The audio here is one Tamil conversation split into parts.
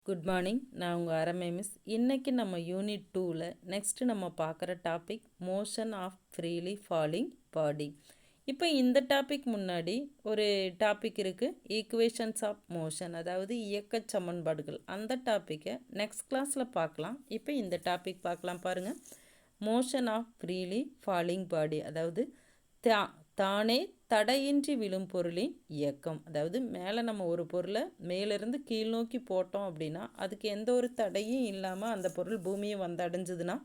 Good morning. நான் உங்கள் அரமை மிஸ். இன்றைக்கி நம்ம யூனிட் 2ல் நெக்ஸ்ட்டு நம்ம பார்க்குற topic motion of freely falling body. இப்போ இந்த டாபிக் முன்னாடி ஒரு டாபிக் இருக்குது, ஈக்குவேஷன்ஸ் ஆஃப் மோஷன், அதாவது இயக்க சமன்பாடுகள். அந்த டாப்பிக்கை நெக்ஸ்ட் கிளாஸில் பார்க்கலாம். இப்போ இந்த டாபிக் பார்க்கலாம் பாருங்கள். மோஷன் ஆஃப் ஃப்ரீலி ஃபாலிங் பாடி, அதாவது தானே தடையின்றி விழும் பொருளின் இயக்கம். அதாவது மேலே நம்ம ஒரு பொருளை மேலேருந்து கீழ் நோக்கி போட்டோம் அப்படின்னா அதுக்கு எந்த ஒரு தடையும் இல்லாமல் அந்த பொருள் பூமியை வந்து அடைஞ்சதுன்னா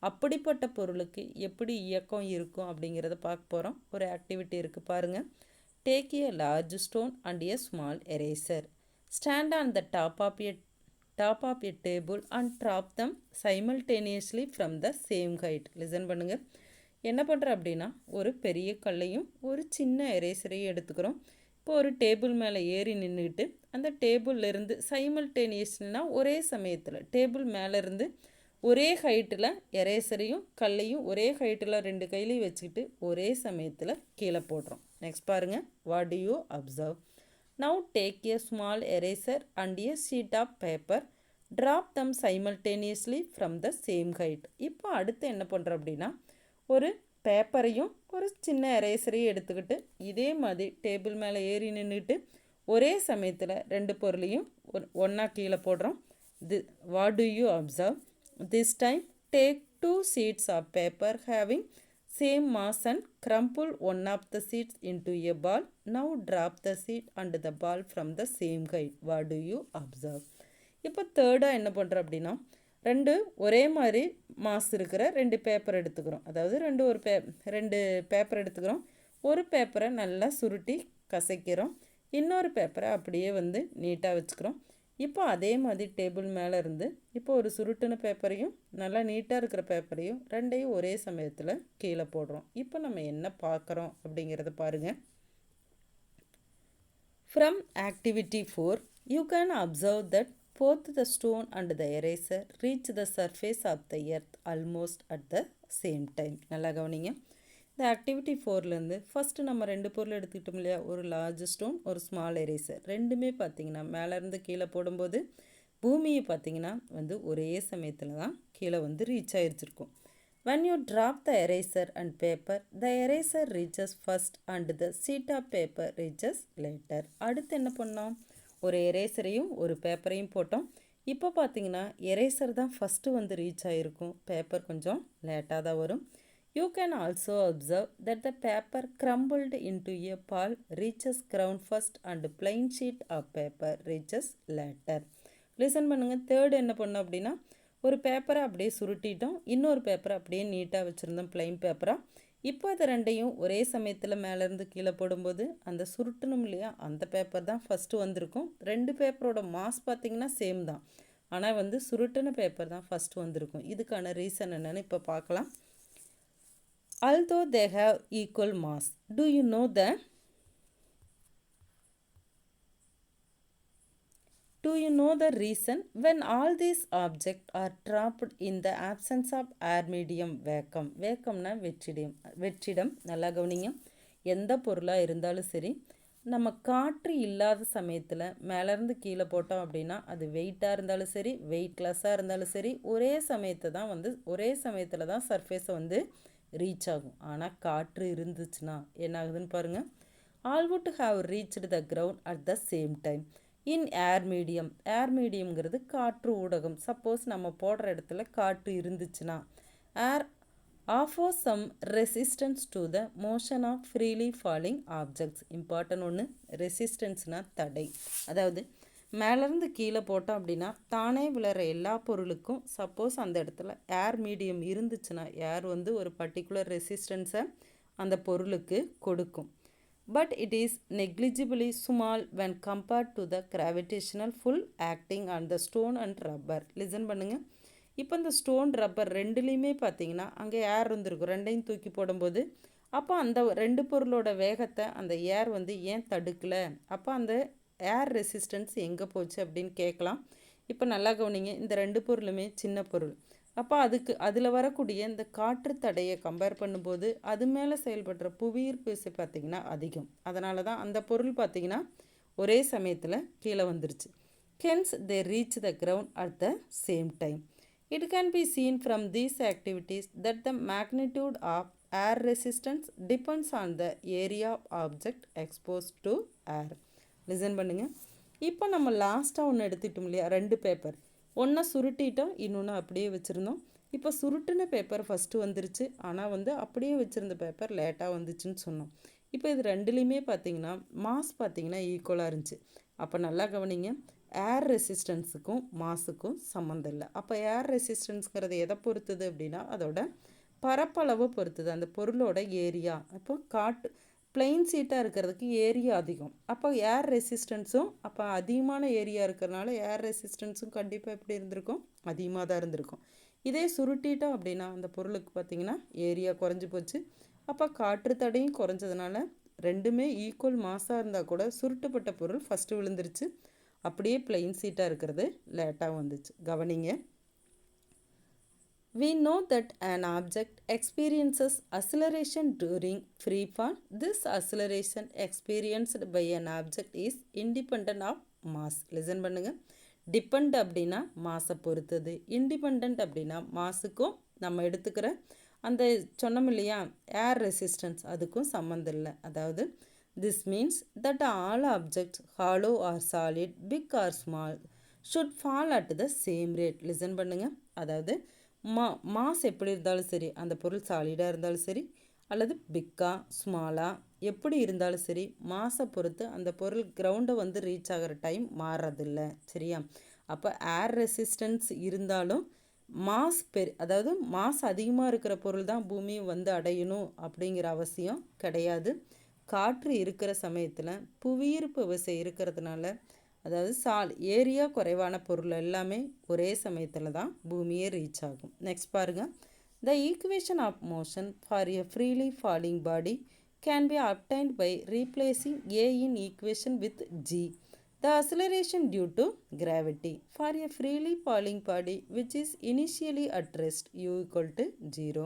அப்படிப்பட்ட பொருளுக்கு எப்படி இயக்கம் இருக்கும் அப்படிங்கிறத பார்க்க போகிறோம். ஒரு ஆக்டிவிட்டி இருக்குது பாருங்கள். Take a large stone and a small eraser. Stand on the top of a table and drop them simultaneously from the same height. Listen பண்ணுங்கள். என்ன பண்ணுறோம் அப்படின்னா, ஒரு பெரிய கல்லையும் ஒரு சின்ன எரேசரையும் எடுத்துக்கிறோம். இப்போ ஒரு டேபிள் மேலே ஏறி நின்றுக்கிட்டு அந்த டேபிள்லேருந்து சைமல்டேனியஸ்னால் ஒரே சமயத்தில் டேபிள் மேலேருந்து ஒரே ஹைட்டில் எரேசரையும் கல்லையும் ஒரே ஹைட்டில் ரெண்டு கையிலையும் வச்சுக்கிட்டு ஒரே சமயத்தில் கீழே போடுறோம். நெக்ஸ்ட் பாருங்கள். What do you observe? Now take a small eraser and a sheet of paper. Drop them simultaneously from the same height. இப்போ அடுத்து என்ன பண்ணுறோம் அப்படின்னா, ஒரு பேப்பரையும் ஒரு சின்ன எரேசரையும் எடுத்துக்கிட்டு இதே மாதிரி டேபிள் மேலே ஏறி நின்றுட்டு ஒரே சமயத்தில் ரெண்டு பொருளையும் ஒன்றா கீழே போடுறோம். What do you observe? This time take 2 sheets of paper having same mass and crumple one of the sheets into a ball. Now drop the sheet and the ball from the same height. What do you observe? இப்போ தேர்டாக என்ன பண்ணுறோம் அப்படின்னா, ரெண்டு ஒரே மாதிரி மாஸ் இருக்கிற ரெண்டு பேப்பர் எடுத்துக்கிறோம். அதாவது ரெண்டு பேப்பர் எடுத்துக்கிறோம். ஒரு பேப்பரை நல்லா சுருட்டி கசைக்கிறோம், இன்னொரு பேப்பரை அப்படியே நீட்டாக வச்சுக்கிறோம். இப்போ அதே மாதிரி டேபிள் மேலே இருந்து இப்போ ஒரு சுருட்டின பேப்பரையும் நல்லா நீட்டாக இருக்கிற பேப்பரையும் ரெண்டையும் ஒரே சமயத்தில் கீழே போடுறோம். இப்போ நம்ம என்ன பார்க்குறோம் அப்படிங்கிறத பாருங்கள். From activity 4 you can observe that both the stone and the eraser reach the surface of the earth almost at the same time. நல்லா கவனிங்க. இந்த ஆக்டிவிட்டி 4லேருந்து ஃபஸ்ட்டு நம்ம ரெண்டு பொருள் எடுத்துக்கிட்டோம் இல்லையா, ஒரு லார்ஜ் ஸ்டோன் ஒரு ஸ்மால் எரேசர். ரெண்டுமே பார்த்திங்கன்னா மேலேருந்து கீழே போடும்போது பூமியை பார்த்திங்கன்னா ஒரே சமயத்தில் தான் கீழே reach ஆகிருச்சிருக்கும். when you drop the eraser and paper, the eraser reaches first and the sheet of paper reaches later. அடுத்து என்ன பண்ணோம், ஒரு எரேசரையும் ஒரு பேப்பரையும் போட்டோம். இப்போ பார்த்தீங்கன்னா எரேசர் தான் ஃபஸ்ட்டு ரீச் ஆகிருக்கும், பேப்பர் கொஞ்சம் லேட்டாக தான் வரும். You can also observe that the paper crumbled into a ball reaches ground first and plain sheet of paper reaches later. Listen பண்ணுங்கள். தேர்டு என்ன பண்ணோம் அப்படின்னா, ஒரு பேப்பரை அப்படியே சுருட்டிட்டோம், இன்னொரு பேப்பரை அப்படியே நீட்டாக வச்சுருந்தோம் பிளைன் பேப்பராக. இப்போ அது ரெண்டையும் ஒரே சமயத்தில் மேலேருந்து கீழே போடும்போது அந்த சுருட்டணும் இல்லையா, அந்த பேப்பர் தான் ஃபஸ்ட்டு வந்திருக்கும். ரெண்டு பேப்பரோட மாஸ் பார்த்திங்கன்னா சேம் தான், ஆனால் சுருட்டின பேப்பர் தான் ஃபஸ்ட்டு வந்திருக்கும். இதுக்கான ரீசன் என்னென்னு இப்போ பார்க்கலாம். although they have equal mass, do you know the reason when all these objects are trapped in the absence of air medium? வேக்கம்னா வெற்றிடம். நல்லா கவனிங்க. எந்த பொருளாக இருந்தாலும் சரி, நம்ம காற்று இல்லாத சமயத்தில் மேலேருந்து கீழே போட்டோம் அப்படின்னா அது வெயிட்டாக இருந்தாலும் சரி வெயிட்லெஸ்ஸாக இருந்தாலும் சரி ஒரே சமயத்தில் தான் சர்ஃபேஸை ரீச் ஆகும். ஆனால் காற்று இருந்துச்சுன்னா என்ன ஆகுதுன்னு பாருங்கள். All would have reached the ground at the same time in air மீடியம்ங்கிறது காற்று ஊடகம். சப்போஸ் நம்ம போடுற இடத்துல காற்று இருந்துச்சுன்னா air offer some resistance to the motion of freely falling objects. Important ஒன்று, ரெசிஸ்டன்ஸ்னால் தடை. அதாவது மேலேருந்து கீழே போட்டோம் அப்படின்னா தானே விழுற எல்லா பொருளுக்கும் சப்போஸ் அந்த இடத்துல ஏர் மீடியம் இருந்துச்சுன்னா ஏர் ஒரு பர்டிகுலர் ரெசிஸ்டன்ஸை அந்த பொருளுக்கு கொடுக்கும். But it is negligibly small when compared to the gravitational pull acting on the stone and rubber. Listen பண்ணுங்கள். இப்போ இந்த ஸ்டோன் ரப்பர் ரெண்டுலேயுமே பார்த்தீங்கன்னா அங்கே ஏர் இருந்திருக்கும். ரெண்டையும் தூக்கி போடும்போது அப்போ அந்த ரெண்டு பொருளோட வேகத்தை அந்த ஏர் ஏன் தடுக்கலை, அப்போ அந்த ஏர் ரெசிஸ்டன்ஸ் எங்கே போச்சு அப்படின்னு கேட்கலாம். இப்போ நல்லா கவனிங்க. இந்த ரெண்டு பொருளுமே சின்ன பொருள். அப்போ அதில் வரக்கூடிய இந்த காற்று தடையை கம்பேர் பண்ணும்போது அது மேலே செயல்படுற புவியீர்ப்பு விசை பார்த்திங்கன்னா அதிகம். அதனால தான் அந்த பொருள் பார்த்திங்கன்னா ஒரே சமயத்தில் கீழே வந்துருச்சு. hence they reach the ground at the same time. It can be seen from these activities that the magnitude of air resistance depends on the area of object exposed to air. Listen பண்ணுங்க. இப்போ நம்ம லாஸ்ட்டாக ஒன்று எடுத்துட்டோம் இல்லையா, 2 பேப்பர் ஒன்றா சுருட்டிட்டோம், இன்னொன்று அப்படியே வச்சுருந்தோம். இப்போ சுருட்டின பேப்பர் ஃபஸ்ட்டு வந்துருச்சு, ஆனால் அப்படியே வச்சுருந்த பேப்பர் லேட்டாக வந்துச்சுன்னு சொன்னோம். இப்போ இது ரெண்டுலேயுமே பார்த்தீங்கன்னா மாஸ் பார்த்தீங்கன்னா ஈக்குவலாக இருந்துச்சு. அப்போ நல்லா கவனிங்க, ஏர் ரெசிஸ்டன்ஸுக்கும் மாஸுக்கும் சம்மந்தம் இல்லை. அப்போ ஏர் ரெசிஸ்டன்ஸுங்கிறது எதை பொறுத்துது அப்படின்னா அதோட பரப்பளவு பொறுத்துது, அந்த பொருளோட ஏரியா. இப்போ பிளெயின் சீட்டாக இருக்கிறதுக்கு ஏரியா அதிகம், அப்போ ஏர் ரெசிஸ்டன்ஸும் அப்போ அதிகமான ஏரியா இருக்கிறதுனால ஏர் ரெசிஸ்டன்ஸும் கண்டிப்பாக எப்படி இருந்திருக்கும், அதிகமாக தான் இருந்திருக்கும். இதே சுருட்டிட்டோம் அப்படின்னா அந்த பொருளுக்கு பார்த்திங்கன்னா ஏரியா குறைஞ்சி போச்சு. அப்போ காற்று தடையும் குறைஞ்சதுனால ரெண்டுமே ஈக்குவல் மாஸாக இருந்தால் கூட சுருட்டப்பட்ட பொருள் ஃபஸ்ட்டு விழுந்துருச்சு, அப்படியே பிளெயின் சீட்டாக இருக்கிறது லேட்டாக வந்துச்சு. கவனிங்க, we know that an object experiences acceleration during free fall. This acceleration experienced by an object is independent of mass. Listen பண்ணுங்க, டிபெண்ட் அப்படின்னா மாஸை பொறுத்தது, இண்டிபெண்ட் அப்படின்னா மாஸுக்கும் நம்ம எடுத்துக்கிற அந்த சொன்னோம் இல்லையா ஏர் ரெசிஸ்டன்ஸ் அதுக்கும் சம்மந்தம் இல்லை. அதாவது this means that all objects, hollow or solid, big or small, should fall at the same rate. Listen பண்ணுங்க, அதாவது மாஸ் எப்படி இருந்தாலும் சரி, அந்த பொருள் சாலிடாக இருந்தாலும் சரி அல்லது பிக்கா ஸ்மாலாக எப்படி இருந்தாலும் சரி, மாஸை பொறுத்து அந்த பொருள் கிரவுண்டை ரீச் ஆகிற டைம் மாறுறதில்ல. சரியா? அப்போ ஏர் ரெசிஸ்டன்ஸ் இருந்தாலும் மாஸ் அதாவது மாஸ் அதிகமாக இருக்கிற பொருள் தான் பூமியை அடையணும் அப்படிங்கிற அவசியம் கிடையாது. காற்று இருக்கிற சமயத்தில் புவியீர்ப்பு விசை இருக்கிறதுனால, அதாவது ஏரியா குறைவான பொருள் எல்லாமே ஒரே சமயத்தில் தான் பூமியை ரீச் ஆகும். நெக்ஸ்ட் பாருங்கள், the equation of motion for a freely falling body can be obtained by replacing a in equation with g. The acceleration due to gravity for a freely falling body which is initially at rest u = 0.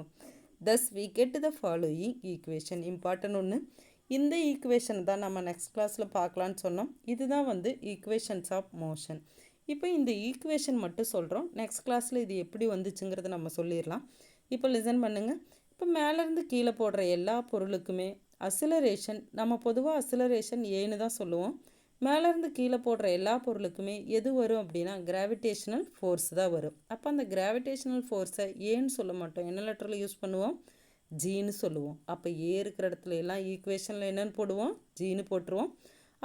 Thus we get the following equation. Important ஒன்று, இந்த ஈக்குவேஷன் தான் நம்ம நெக்ஸ்ட் கிளாஸில் பார்க்கலான்னு சொன்னோம். இதுதான் ஈக்குவேஷன்ஸ் ஆஃப் மோஷன். இப்போ இந்த ஈக்குவேஷன் மட்டும் சொல்கிறோம், நெக்ஸ்ட் கிளாஸில் இது எப்படி வந்துச்சுங்கிறத நம்ம சொல்லிடலாம். இப்போ லிசன் பண்ணுங்கள். இப்போ மேலேருந்து கீழே போடுற எல்லா பொருளுக்குமே அசிலரேஷன், நம்ம பொதுவாக அசிலரேஷன் ஏன்னு தான் சொல்லுவோம். மேலேருந்து கீழே போடுற எல்லா பொருளுக்குமே எது வரும் அப்படின்னா கிராவிடேஷனல் ஃபோர்ஸ் தான் வரும். அப்போ அந்த கிராவிடேஷனல் ஃபோர்ஸை ஏன்னு சொல்ல மாட்டோம், என்ன லெட்டரில் யூஸ் பண்ணுவோம், ஜீன்னு சொல்லுவோம். அப்போ ஏ இருக்கிற இடத்துல எல்லாம் ஈக்குவேஷனில் என்னென்னு போடுவோம், ஜீன்னு போட்டுருவோம்.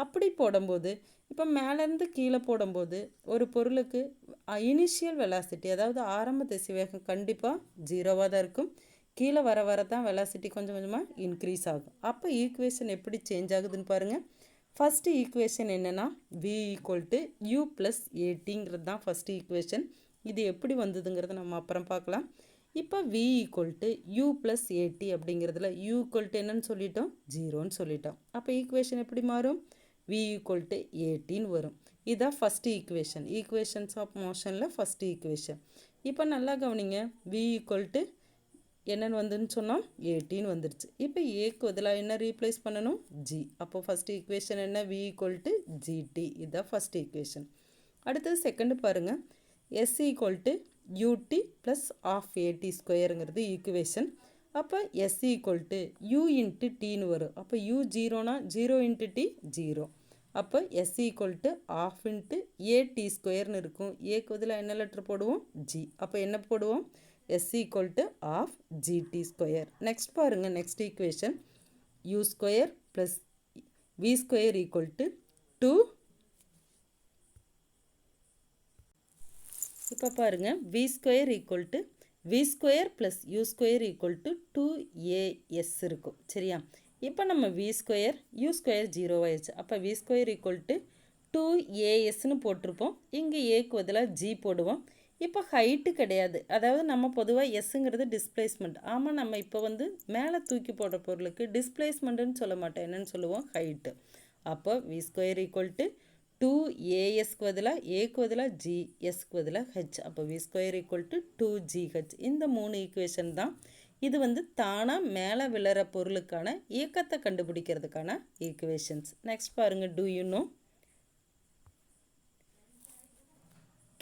அப்படி போடும்போது இப்போ மேலேருந்து கீழே போடும்போது ஒரு பொருளுக்கு இனிஷியல் வெலாசிட்டி, அதாவது ஆரம்ப திசைவேகம் கண்டிப்பாக 0வாக தான் இருக்கும். கீழே வர வர தான் வெலாசிட்டி கொஞ்சம் கொஞ்சமாக இன்க்ரீஸ் ஆகும். அப்போ ஈக்குவேஷன் எப்படி சேஞ்ச் ஆகுதுன்னு பாருங்கள். ஃபஸ்ட்டு ஈக்குவேஷன் என்னென்னா v = u + at தான் ஃபஸ்ட்டு ஈக்குவேஷன். இது எப்படி வந்ததுங்கிறத நம்ம அப்புறம் பார்க்கலாம். இப்போ v = u + at அப்படிங்கிறதுல u = என்னன்னு சொல்லிட்டோம், 0ன்னு சொல்லிட்டோம். அப்போ ஈக்குவேஷன் எப்படி மாறும், v = 18 வரும். இதுதான் ஃபஸ்ட்டு ஈக்குவேஷன், ஈக்குவேஷன்ஸ் ஆஃப் மோஷனில் ஃபஸ்ட்டு ஈக்குவேஷன். இப்போ நல்லா கவனிங்க, v = என்னென்னு வந்துன்னு சொன்னால் 18 வந்துருச்சு. இப்போ ஏக்கு பதிலாக என்ன ரீப்ளேஸ் பண்ணணும், g. அப்போ ஃபஸ்ட்டு ஈக்குவேஷன் என்ன, v = gt. இதுதான் ஃபஸ்ட்டு ஈக்குவேஷன். அடுத்தது செகண்டு பாருங்கள், s = ut + ½ ஈக்குவேஷன். அப்போ s = u × tன்னு வரும். அப்போ u 0னா 0 × t 0. அப்போ s = ½ at² இருக்கும். ஏக்கு பதிலாக என்ன லெட்டர் போடுவோம், g. அப்போ என்ன போடுவோம், s = ½ gt². நெக்ஸ்ட் பாருங்கள், நெக்ஸ்ட் ஈக்குவேஷன் u² + v² = 2. இப்போ பாருங்கள், v² + u² = 2as இருக்கும். சரியா? இப்போ நம்ம v², u² 0 ஆயிடுச்சு. அப்போ v² = 2asன்னு போட்டிருப்போம். இங்கே ஏக்கு பதிலாக g போடுவோம். இப்போ ஹைட்டு கிடையாது, அதாவது நம்ம பொதுவாக எஸ்ஸுங்கிறது டிஸ்பிளேஸ்மெண்ட். ஆமாம், நம்ம இப்போ மேலே தூக்கி போடுற பொருளுக்கு டிஸ்பிளேஸ்மெண்ட்டுன்னு சொல்ல மாட்டோம், என்னன்னு சொல்லுவோம், ஹைட்டு. அப்போ v² = 2asக்கு பதிலாக ஏக்கு பதிலாக g, எஸ்க்கு பதிலாக h. அப்போ v² = 2gh. இந்த 3 ஈக்குவேஷன் தான் இது தானாக மேலே விழுற பொருளுக்கான இயக்கத்தை கண்டுபிடிக்கிறதுக்கான ஈக்குவேஷன்ஸ். நெக்ஸ்ட் பாருங்கள், do you know?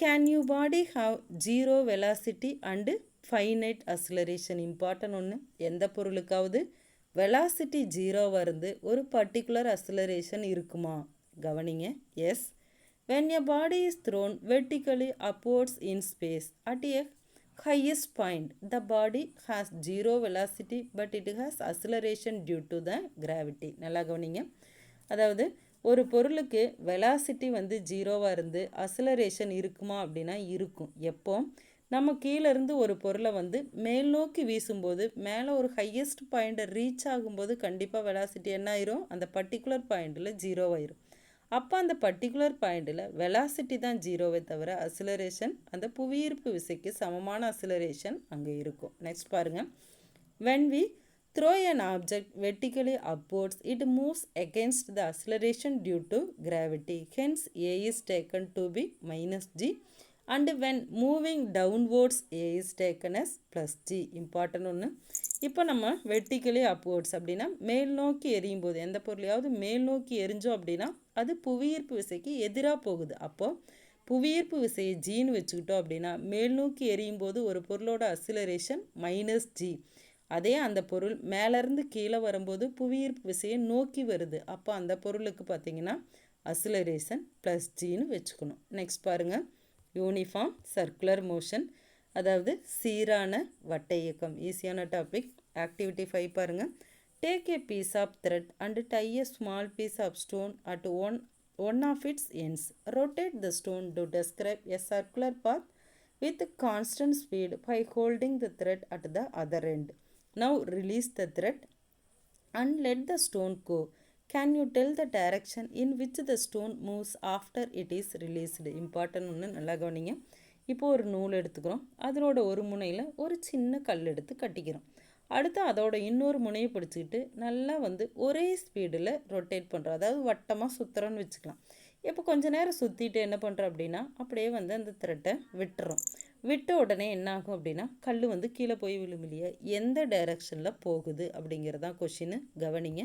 Can you body have zero velocity and finite acceleration? Important ஒன்று. எந்த பொருளுக்காவது வெலாசிட்டி ஜீரோவாக இருந்து ஒரு பர்டிகுலர் அக்ஸலரேஷன் இருக்குமா? கவனிங்க. S. When a body is thrown vertically upwards in space at a highest point, the body has zero velocity but it has acceleration due to the gravity. நல்லா கவனிங்க. அதாவது ஒரு பொருளுக்கு வெலாசிட்டி வந்து ஜீரோவாக இருந்து அக்ஸலரேஷன் இருக்குமா அப்படின்னா இருக்கும். எப்போ நம்ம கீழேருந்து ஒரு பொருளை வந்து மேல் நோக்கி வீசும்போது மேலே ஒரு ஹையஸ்ட் பாயிண்ட்டை ரீச் ஆகும்போது கண்டிப்பாக வெலாசிட்டி என்ன ஆயிரும்? அந்த பர்டிகுலர் பாயிண்டில் ஜீரோவாயிரும். அப்போ அந்த பர்டிகுலர் பாயிண்டில் வெலாசிட்டி தான் ஜீரோவை தவிர அக்ஸலரேஷன் அந்த புவியீர்ப்பு விசைக்கு சமமான அக்ஸலரேஷன் அங்கே இருக்கும். நெக்ஸ்ட் பாருங்கள். When we throw an object vertically upwards, it moves against the acceleration due to gravity. Hence, A is taken to be minus g. And when moving downwards, A is taken as plus g. Important ஒன்று. இப்போ நம்ம வெர்டிக்கலி அப்வர்ட்ஸ் அப்படின்னா மேல் நோக்கி எரியும் போது எந்த பொருளையாவது மேல் நோக்கி எரிஞ்சோம் அப்படின்னா அது புவியீர்ப்பு விசைக்கு எதிராக போகுது. அப்போது புவியீர்ப்பு விசையை ஜின்னு வச்சுக்கிட்டோம் அப்படின்னா மேல் நோக்கி எரியும் போது ஒரு பொருளோட அக்ஸலரேஷன் மைனஸ் ஜி. அதே அந்த பொருள் மேலேருந்து கீழே வரும்போது புவியீர்ப்பு விசையை நோக்கி வருது. அப்போ அந்த பொருளுக்கு பார்த்திங்கன்னா அக்ஸலரேஷன் ப்ளஸ் ஜின்னு வச்சுக்கணும். நெக்ஸ்ட் பாருங்கள். யூனிஃபார்ம் சர்க்குலர் மோஷன், அதாவது சீரான வட்ட இயக்கம். ஈஸியான டாபிக். ஆக்டிவிட்டி 5 பாருங்கள். Take a piece of thread and tie a small piece of stone at one of its ends. Rotate the stone to describe a circular path with constant speed by holding the thread at the other end. Now release the thread and let the stone go. Can you tell the direction in which the stone moves after it is released? Important ஒன்று. நல்லா கவனிங்க. இப்போ ஒரு நூல் எடுத்துக்கிறோம். அதனோட ஒரு முனையில் ஒரு சின்ன கல் எடுத்து கட்டிக்கிறோம். அடுத்து அதோட இன்னொரு முனையை பிடிச்சிக்கிட்டு நல்லா வந்து ஒரே ஸ்பீடில் ரொட்டேட் பண்ணுறோம். அதாவது வட்டமாக சுற்றுறோன்னு வச்சுக்கலாம். இப்போ கொஞ்ச நேரம் சுற்றிட்டு என்ன பண்ணுறோம் அப்படின்னா அப்படியே வந்து அந்த த்ரெட்டை விட்டுறோம். விட்ட உடனே என்ன ஆகும் அப்படின்னா கல் வந்து கீழே போய் விழும் இல்லையா? எந்த டைரக்ஷனில் போகுது அப்படிங்கிறதான் கொஷின்னு. கவனிங்க.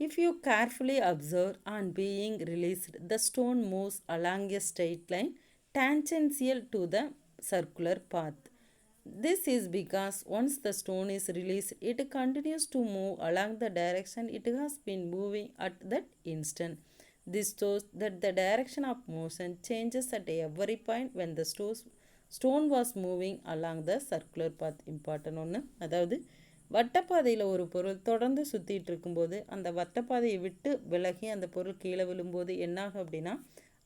If you carefully observe on being released, the stone moves along a straight line tangential to the circular path. This is because once the stone is released, it continues to move along the direction it has been moving at that instant. This shows that the direction of motion changes at every point when the stone was moving along the circular path. Important ஒன்று. அதாவது வட்டப்பாதையில் ஒரு பொருள் தொடர்ந்து சுற்றிட்டு இருக்கும்போது அந்த வட்டப்பாதையை விட்டு விலகி அந்த பொருள் கீழே விழும்போது என்னாகும் அப்படின்னா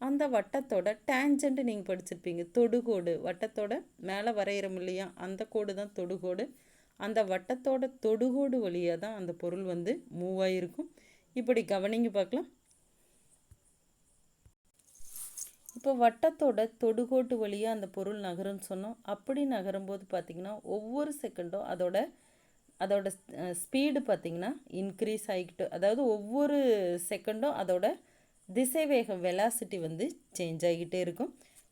அந்த வட்டத்தோட டேஞ்சன்ட் நீங்கள் படிச்சிருப்பீங்க. தொடுகோடு, வட்டத்தோட மேலே வரைகிறோம் இல்லையா? அந்த கோடு தான் தொடுகோடு. அந்த வட்டத்தோட தொடுகோடு வழியாக தான் அந்த பொருள் வந்து மூவ் ஆகிருக்கும். இப்படி கவனிங்க பார்க்கலாம். இப்போ வட்டத்தோட தொடுகோட்டு வழியாக அந்த பொருள் நகரும்னு சொன்னோம். அப்படி நகரும்போது பார்த்திங்கன்னா ஒவ்வொரு செகண்டும் அதோட ஸ்பீடு பார்த்திங்கன்னா இன்க்ரீஸ் ஆகிக்கிட்டு, அதாவது ஒவ்வொரு செகண்டும் அதோட திசைவேகம் வெலாசிட்டி வந்து சேஞ்ச் ஆகிக்கிட்டே இருக்கும்.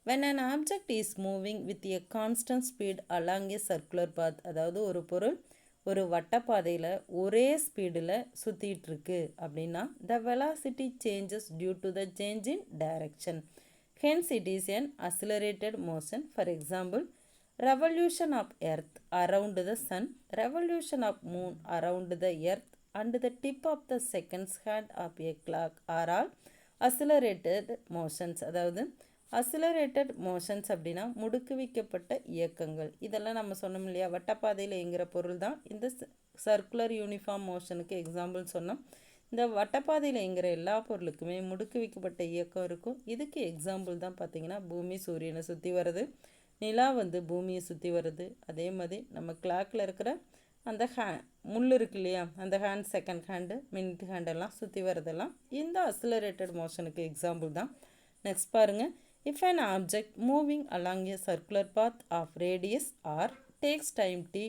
when an object is moving with a constant speed along a circular path, அதாவது ஒரு பொருள் ஒரு வட்டப்பாதையில் ஒரே ஸ்பீடில் சுற்றிட்டு இருக்கு அப்படின்னா the velocity changes due to the change in direction. Hence it is an accelerated motion. For example, revolution of earth around the sun, revolution of moon around the earth and the tip of the seconds hand of a clock are all accelerated motions. அதாவது accelerated motions அப்படின்னா முடுக்குவிக்கப்பட்ட இயக்கங்கள். இதெல்லாம் நம்ம சொன்னோம் இல்லையா? வட்டப்பாதையில் இயங்குகிற பொருள் தான் இந்த சர்க்குலர் யூனிஃபார்ம் மோஷனுக்கு எக்ஸாம்பிள் சொன்னோம். இந்த வட்டப்பாதையில் இயங்குகிற எல்லா பொருளுக்குமே முடுக்குவிக்கப்பட்ட இயக்கம் இருக்கும். இதுக்கு எக்ஸாம்பிள் தான் பார்த்திங்கன்னா பூமி சூரியனை சுற்றி வருது, நிலா வந்து பூமியை சுற்றி வருது. அதே மாதிரி நம்ம கிளாக்கில் இருக்கிற அந்த முள் இருக்கு இல்லையா? அந்த ஹேண்ட், செகண்ட் ஹேண்டு, மினிட் ஹேண்டெல்லாம் சுற்றி வரதெல்லாம் இந்த அக்ஸலரேட்டட் மோஷனுக்கு எக்ஸாம்பிள் தான். நெக்ஸ்ட் பாருங்கள். If an object moving along a circular path of radius r takes time t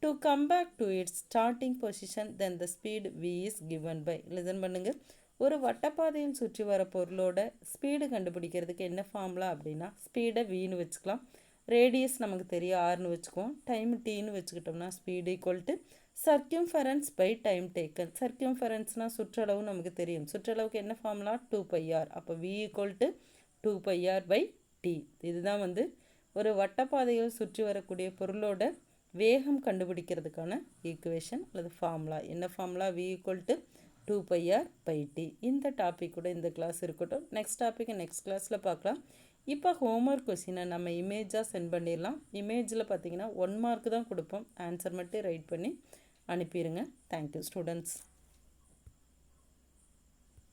to come back to its starting position, then the speed v is given by. Listen பண்ணுங்க. ஒரு வட்டப்பாதையில் சுற்றி வர பொருளோட ஸ்பீடு கண்டுபிடிக்கிறதுக்கு என்ன ஃபார்முலா அப்படின்னா ஸ்பீடை வின்னு வச்சுக்கலாம். ரேடியஸ் நமக்கு தெரியும், ஆர்னு வச்சுக்குவோம். டைம் டீன்னு வச்சுக்கிட்டோம்னா speed equal to circumference by time taken. சர்க்கியூம்ஃபரன்ஸ்னால் சுற்றளவு நமக்கு தெரியும். சுற்றளவுக்கு என்ன ஃபார்முலா? 2πr. அப்போ v equal to 2πr by t. இதுதான் வந்து ஒரு வட்டப்பாதையில் சுற்றி வரக்கூடிய பொருளோட வேகம் கண்டுபிடிக்கிறதுக்கான ஈக்குவேஷன் அல்லது ஃபார்முலா. என்ன formula? v equal to 2πr by t. இந்த டாபிக் கூட இந்த கிளாஸ் இருக்கட்டும். நெக்ஸ்ட் டாபிக் நெக்ஸ்ட் கிளாஸில் பார்க்கலாம். இப்போ ஹோம்ஒர்க் கொஸ்டினை நம்ம இமேஜாக சென்ட் பண்ணிடலாம். இமேஜில் பார்த்தீங்கன்னா 1 மார்க் தான் கொடுப்போம். ஆன்சர் மட்டும் ரைட் பண்ணி அனுப்பிடுங்க. Thank you students.